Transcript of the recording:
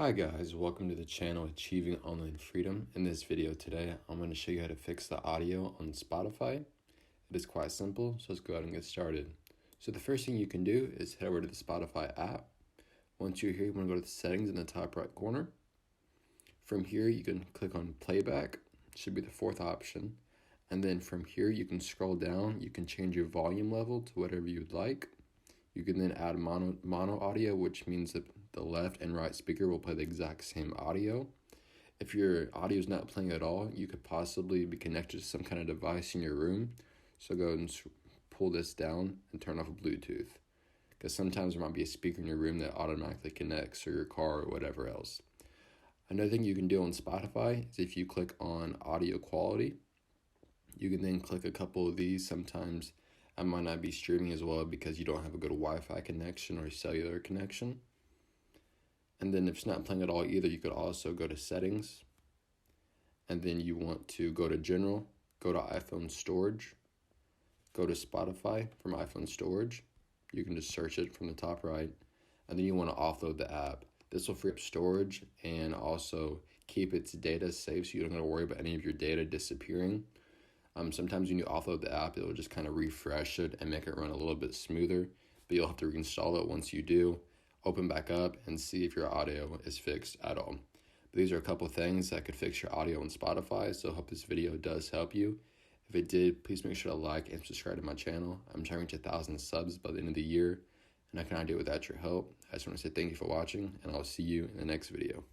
Hi guys, welcome to the channel Achieving Online Freedom. In this video today, I'm going to show you how to fix the audio on Spotify. It is quite simple, so let's go ahead and get started. So the first thing you can do is head over to the Spotify app. Once you're here, you want to go to the settings in the top right corner. From here, you can click on Playback, should be the fourth option. And then from here, you can scroll down, you can change your volume level to whatever you would like. You can then add mono audio, which means that the left and right speaker will play the exact same audio. If your audio is not playing at all, you could possibly be connected to some kind of device in your room. So go and pull this down and turn off Bluetooth, because sometimes there might be a speaker in your room that automatically connects, or your car, or whatever else. Another thing you can do on Spotify is if you click on audio quality, you can then click a couple of these. Sometimes I might not be streaming as well because you don't have a good Wi-Fi connection or cellular connection. And then if it's not playing at all either, you could also go to settings. And then you want to go to general, go to iPhone storage, go to Spotify from iPhone storage. You can just search it from the top right. And then you want to offload the app. This will free up storage and also keep its data safe, so you don't have to worry about any of your data disappearing. Sometimes when you offload the app, it'll just kind of refresh it and make it run a little bit smoother, but you'll have to reinstall it once you do. Open back up and see if your audio is fixed at all. But these are a couple things that could fix your audio on Spotify, so I hope this video does help you. If it did, please make sure to like and subscribe to my channel. I'm trying to reach 1,000 subs by the end of the year, and I cannot do it without your help. I just want to say thank you for watching, and I'll see you in the next video.